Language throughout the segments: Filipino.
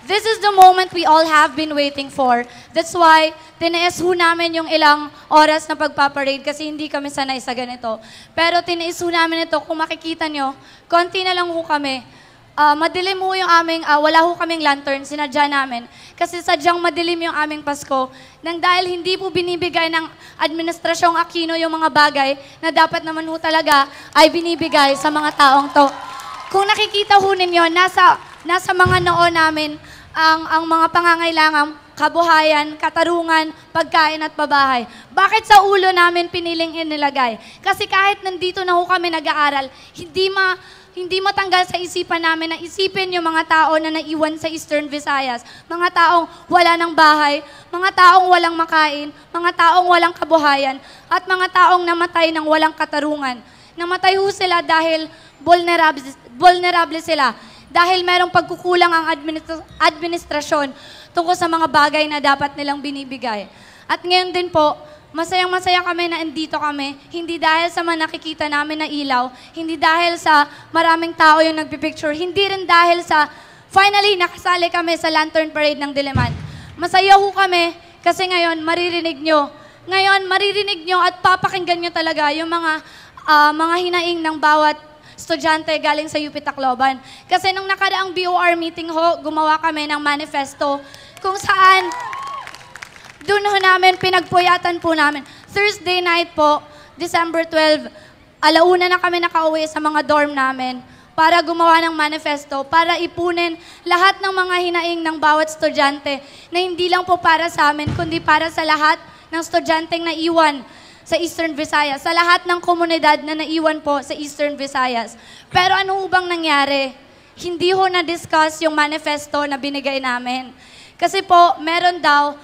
This is the moment we all have been waiting for. That's why, tiniis ho namin yung ilang oras na pagpaparade kasi hindi kami sanay sa ganito. Pero tiniis ho namin ito, kung makikita nyo, konti na lang ho kami. Madilim ho yung aming, wala ho kaming lantern, sinadya namin. Kasi sadyang madilim yung aming Pasko. Nang dahil hindi po binibigay ng Administrasyong Aquino yung mga bagay na dapat naman ho talaga ay binibigay sa mga taong to. Kung nakikita ho ninyo, nasa mga noo namin, ang mga pangangailangan, kabuhayan, katarungan, pagkain at pabahay. Bakit sa ulo namin piniling inilagay? Kasi kahit nandito na ho kami nag-aaral, hindi matanggal sa isipan namin na isipin yung mga tao na naiwan sa Eastern Visayas. Mga taong wala ng bahay, mga taong walang makain, mga taong walang kabuhayan, at mga taong namatay ng walang katarungan. Namatay ho sila dahil vulnerable sila. Dahil merong pagkukulang ang administrasyon tungkol sa mga bagay na dapat nilang binibigay. At ngayon din po, masayang-masaya kami na andito kami, hindi dahil sa mga nakikita namin na ilaw, hindi dahil sa maraming tao yung nagpipicture, hindi rin dahil sa, finally, nakasali kami sa Lantern Parade ng Diliman. Masaya ho kami kasi ngayon maririnig nyo. Ngayon, maririnig nyo at papakinggan nyo talaga yung mga hinaing ng bawat estudyante galing sa UP Tacloban. Kasi nung nakaraang BOR meeting ho, gumawa kami ng manifesto kung saan doon ho namin, pinagpuyatan po namin. Thursday night po, December 12, alauna na kami nakauwi sa mga dorm namin para gumawa ng manifesto, para ipunin lahat ng mga hinaing ng bawat estudyante na hindi lang po para sa amin, kundi para sa lahat ng estudyanteng naiwan sa Eastern Visayas, sa lahat ng komunidad na naiwan po sa Eastern Visayas. Pero ano bang nangyari? Hindi ho na-discuss yung manifesto na binigay namin. Kasi po, meron daw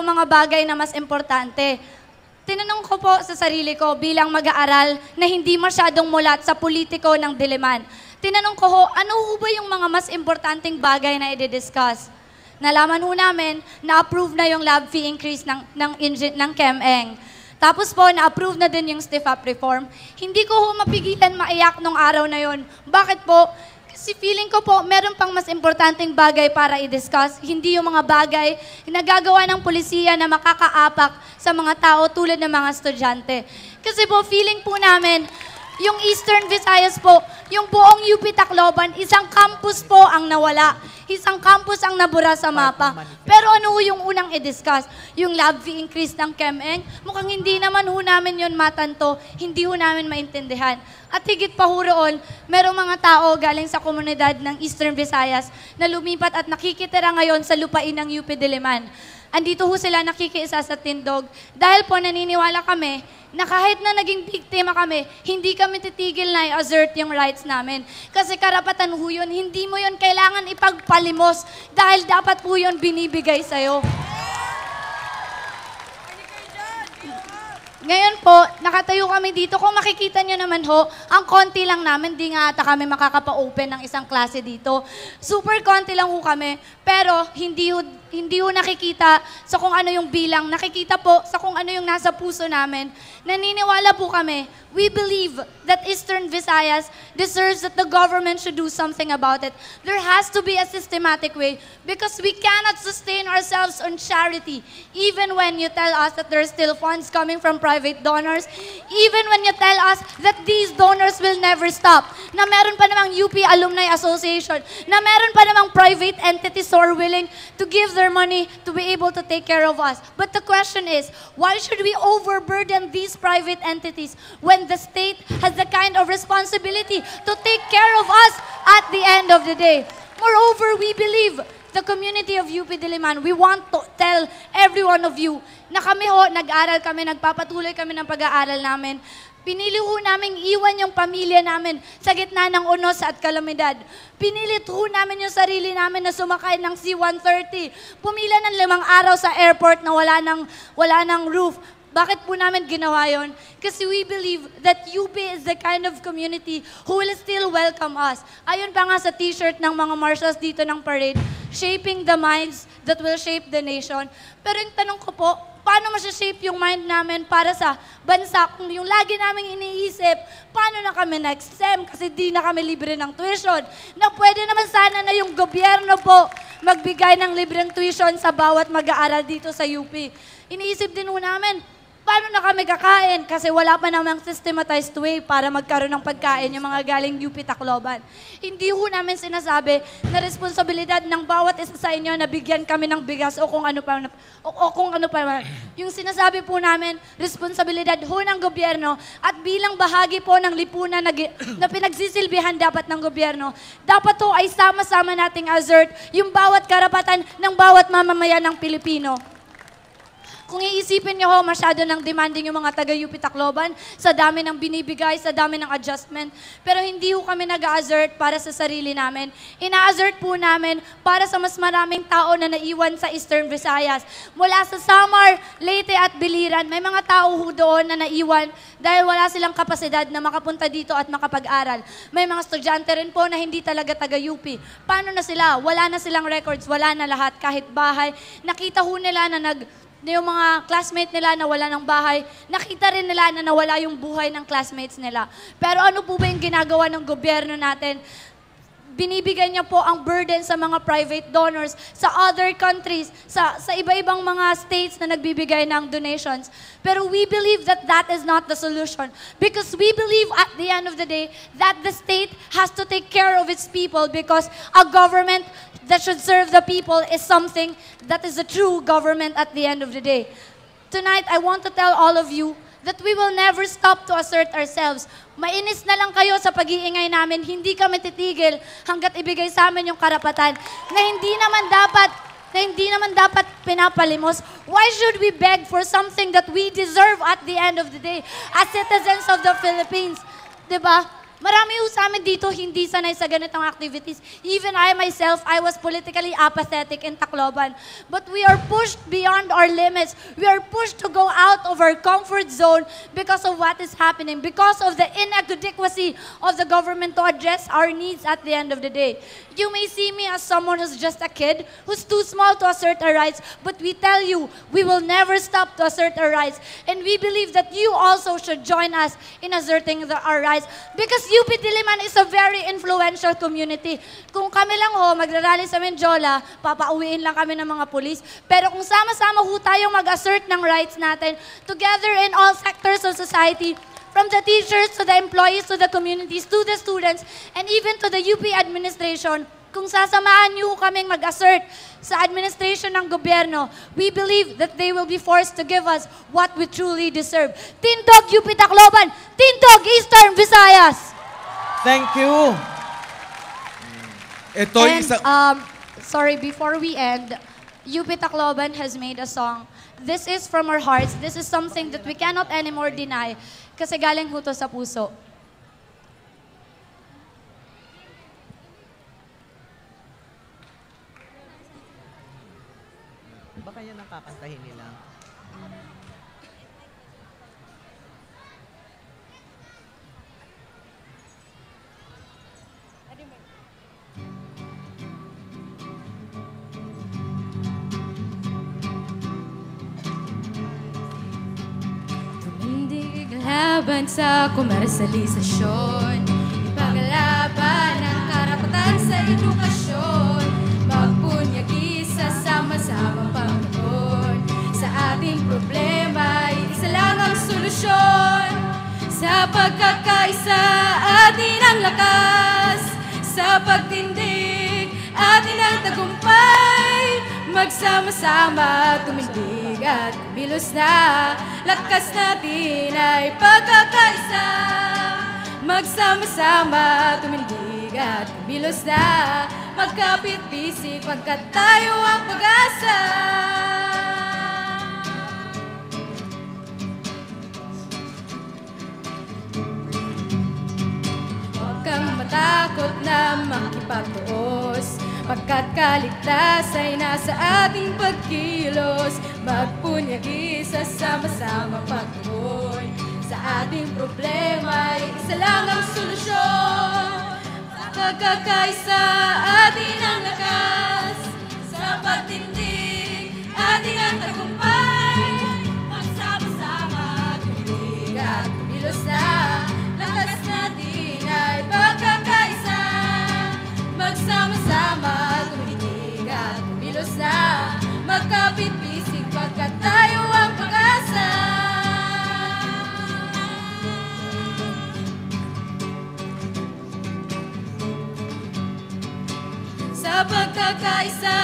mga bagay na mas importante. Tinanong ko po sa sarili ko bilang mag-aaral na hindi masyadong mulat sa politiko ng Diliman. Tinanong ko ho, ano ho ba yung mga mas importanteng bagay na i-discuss? Nalaman ho namin na approve na yung lab fee increase ng ChemEng. Tapos po, na-approve na din yung stiff-up reform. Hindi ko ho mapigilan maiyak nung araw na yon. Bakit po? Kasi feeling ko po, meron pang mas importanteng bagay para i-discuss. Hindi yung mga bagay na gagawa ng polisiya na makakaapak sa mga tao tulad ng mga estudyante. Kasi po, feeling po namin, yung Eastern Visayas po, yung buong UP Tacloban, isang campus po ang nawala. Isang campus ang nabura sa mapa. Pero ano yung unang i-discuss? Yung lab fee increase ng ChemEng? Mukhang hindi naman ho namin yun matanto, hindi ho namin maintindihan. At higit pa ho roon, merong mga tao galing sa komunidad ng Eastern Visayas na lumipat at nakikitira ngayon sa lupain ng UP Diliman. Andito ho sila nakikiisa sa Tindog dahil po naniniwala kami na kahit na naging biktima kami, hindi kami titigil na i-assert yung rights namin. Kasi karapatan ho yun, hindi mo yun kailangan ipagpalimos dahil dapat po yun binibigay sa'yo. Ngayon po, nakatayo kami dito. Kung makikita nyo naman ho, ang konti lang namin, di nga ata kami makakapa-open ng isang klase dito. Super konti lang ho kami, pero hindi ho nakikita sa kung ano yung bilang. Nakikita po sa kung ano yung nasa puso namin. Naniniwala po kami, we believe that Eastern Visayas deserves that the government should do something about it. There has to be a systematic way because we cannot sustain ourselves on charity. Even when you tell us that there are still funds coming from private donors, even when you tell us that these donors will never stop, na meron pa namang UP Alumni Association, na meron pa namang private entities who are willing to give their money to be able to take care of us. But the question is, why should we overburden these private entities when the state has the kind of responsibility to take care of us at the end of the day? Moreover, we believe the community of UP Diliman, we want to tell every one of you na kami ho, nag-aral kami, nagpapatuloy kami ng pag-aaral namin. Pinili ho namin iwan yung pamilya namin sa gitna ng unos at kalamidad. Pinilit ho namin yung sarili namin na sumakay ng C-130. Pumila ng 5 araw sa airport na wala ng roof. Bakit po namin ginawa yon? Kasi we believe that UP is the kind of community who will still welcome us. Ayon pa nga sa t-shirt ng mga marshals dito ng parade, shaping the minds that will shape the nation. Pero yung tanong ko po, paano masya-shape yung mind namin para sa bansa kung yung lagi naming iniisip, paano na kami next SEM kasi di na kami libre ng tuition? Na pwede naman sana na yung gobyerno po magbigay ng libreng tuition sa bawat mag-aaral dito sa UP. Iniisip din po namin, paano na kami kakain? Kasi wala pa namang systematized way para magkaroon ng pagkain yung mga galing UP Tacloban. Hindi ho namin sinasabi na responsibilidad ng bawat isa sa inyo na bigyan kami ng bigas o kung ano pa. Yung sinasabi po namin, responsibilidad ho ng gobyerno at bilang bahagi po ng lipunan na pinagsisilbihan dapat ng gobyerno, dapat ho ay sama-sama nating assert yung bawat karapatan ng bawat mamamayan ng Pilipino. Kung iisipin nyo ho, masyado nang demanding yung mga taga-UP Tacloban sa dami ng binibigay, sa dami ng adjustment. Pero hindi ho kami nag-a-assert para sa sarili namin. Ina-assert po namin para sa mas maraming tao na naiwan sa Eastern Visayas. Mula sa Samar, Leyte at Biliran, may mga tao ho doon na naiwan dahil wala silang kapasidad na makapunta dito at makapag-aral. May mga estudyante rin po na hindi talaga taga-UP. Paano na sila? Wala na silang records, wala na lahat, kahit bahay. Nakita ho nila na yung mga classmate nila na wala ng bahay, nakita rin nila na nawala yung buhay ng classmates nila. Pero ano po ba yung ginagawa ng gobyerno natin? Binibigay niya po ang burden sa mga private donors sa other countries, sa iba-ibang mga states na nagbibigay ng donations. Pero we believe that that is not the solution. Because we believe at the end of the day that the state has to take care of its people because a government that should serve the people is something that is a true government at the end of the day. Tonight, I want to tell all of you that we will never stop to assert ourselves. Mainis na lang kayo sa pag-iingay namin, hindi kami titigil hanggat ibigay sa amin yung karapatan na hindi naman dapat pinapalimos. Why should we beg for something that we deserve at the end of the day as citizens of the Philippines? Diba? Marami ho sa amin dito hindi sanay sa ganitong activities. Even I myself, I was politically apathetic in Tacloban. But we are pushed beyond our limits. We are pushed to go out of our comfort zone because of what is happening, because of the inadequacy of the government to address our needs at the end of the day. You may see me as someone who's just a kid, who's too small to assert our rights, but we tell you, we will never stop to assert our rights. And we believe that you also should join us in asserting our rights. Because UP Diliman is a very influential community. Kung kami lang ho, magrarally sa Menjola, papauwiin lang kami ng mga pulis. Pero kung sama-sama ho tayong mag-assert ng rights natin, together in all sectors of society, from the teachers to the employees to the communities to the students and even to the UP administration, kung sasamahan niyo kaming mag-assert sa administration ng gobyerno, we believe that they will be forced to give us what we truly deserve. Tindog UP Tacloban! Tindog Eastern Visayas! Thank you. Ito And, sorry, before we end, UP Tacloban has made a song. This is from our hearts. This is something that we cannot anymore deny kasi galing ho to sa puso. Baka yan ang kakantahin nila. Tumindig laban sa komersalisasyon, ipaglaban ang karapatan sa edukasyon, magpunyagi sa sama-sama Panginoon. Sa ating problema, isa lang ang solusyon. Sa pagkakaisa, atin ang lakas. Sa pagtindig, atin ang tagumpay. Magsama-sama, tumindig at kumilos na. Lakas natin ay pagkakaisa. Magsama-sama, tumindig at kumilos na. Magkapit-bisig, pagkat tayo ang pag-asa. Huwag kang matakot na makipagtuos, pagkat kaligtas ay nasa ating pagkilos. magpunyagi sa sama-sama pagtuloy. Sa ating problema ay isa lang ang solusyon. Pagkakaisa, atin ang lakas. Sa pagtindig, atin ang tagumpay. Magsama-sama, tumitig at kumilos na. Lakas natin ay pagkakaisa. Magsama-sama, tumitig at kumilos na. Magkapit-bisig pagkat tayo ang pag-asa. Sa pagkakaisa,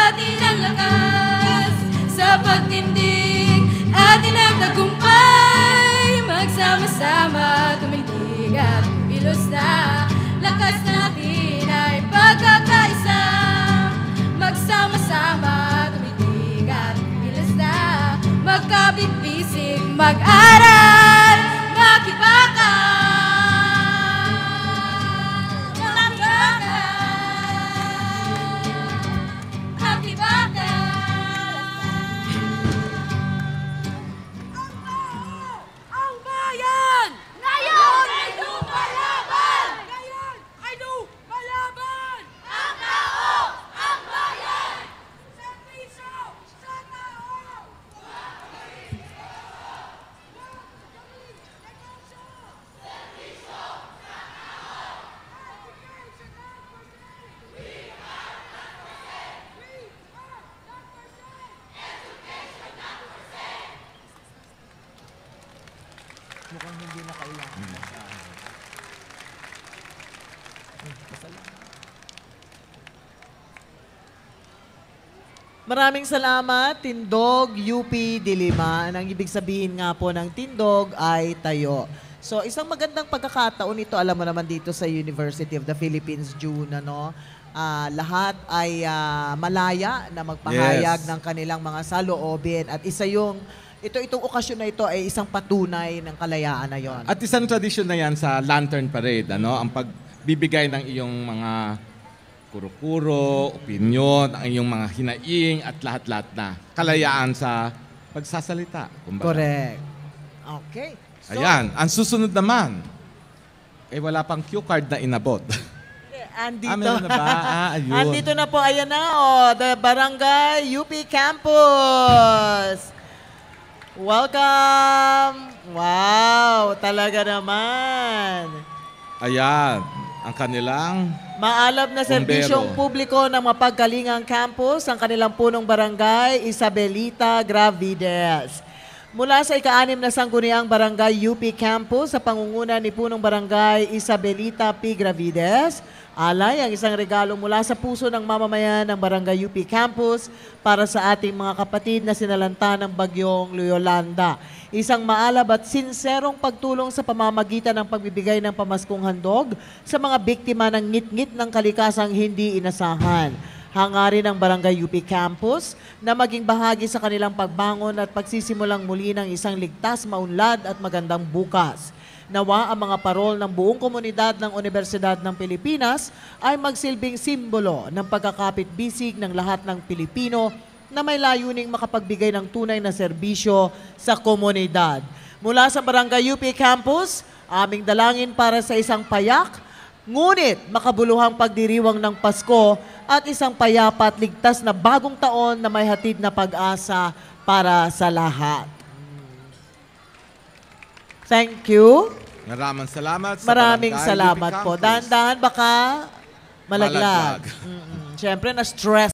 atin ang lakas. Sa pagtindig, atin ang tagumpay. Magsama-sama, tumitig at kumilos na. Lakas natin ay pagkakaisa. Magsama-sama, tumitig at kumilos na. Magkapit-bisig, mag-aral, makibaka. Mukhang hindi na kailangan. Maraming salamat, Tindog, UP Diliman. Ang ibig sabihin nga po ng Tindog ay tayo. So, isang magandang pagkakataon ito, alam mo naman dito sa University of the Philippines, June, ano? Lahat ay malaya na magpahayag ng kanilang mga saloobin. At isa yung itong okasyon na ito ay isang patunay ng kalayaan na yon. At isang tradisyon na yan sa Lantern Parade, ano? Ang pagbibigay ng iyong mga kuro-kuro, opinyon, ang iyong mga hinaing at lahat-lahat na kalayaan sa pagsasalita. Kumbaga. Correct. Okay. So, ayan, ang susunod naman, wala pang cue card na inabot. andito. Meron na ba? Ayun. Andito na po, ayan na, the Barangay UP Campus. Welcome! Wow, talaga naman. Ayan, ang kanilang Maalab na serbisyong Bumbero. publiko ng mapagkalingang campus, ang kanilang punong barangay, Isabelita Gravides. Mula sa ika-6 na sangguniang barangay UP Campus sa pangunguna ni punong barangay Isabelita P. Gravides, alay ang isang regalo mula sa puso ng mamamayan ng barangay UP Campus para sa ating mga kapatid na sinalanta ng bagyong Yolanda. Isang maalab at sinserong pagtulong sa pamamagitan ng pagbibigay ng pamaskong handog sa mga biktima ng ngit-ngit ng kalikasang hindi inasahan. Hangarin ng Barangay UP Campus na maging bahagi sa kanilang pagbangon at pagsisimulang muli ng isang ligtas, maunlad at magandang bukas. Nawa ang mga parol ng buong komunidad ng Universidad ng Pilipinas ay magsilbing simbolo ng pagkakapit-bisig ng lahat ng Pilipino na may layuning makapagbigay ng tunay na serbisyo sa komunidad. Mula sa Barangay UP Campus, aming dalangin para sa isang payak, ngunit makabuluhang pagdiriwang ng Pasko at isang payapa at ligtas na bagong taon na may hatid na pag-asa para sa lahat. Thank you. maraming salamat sa Maraming Barangay salamat UP po. Campus. Dahan-dahan baka malaglag. Malaglag. Siyempre, na-stress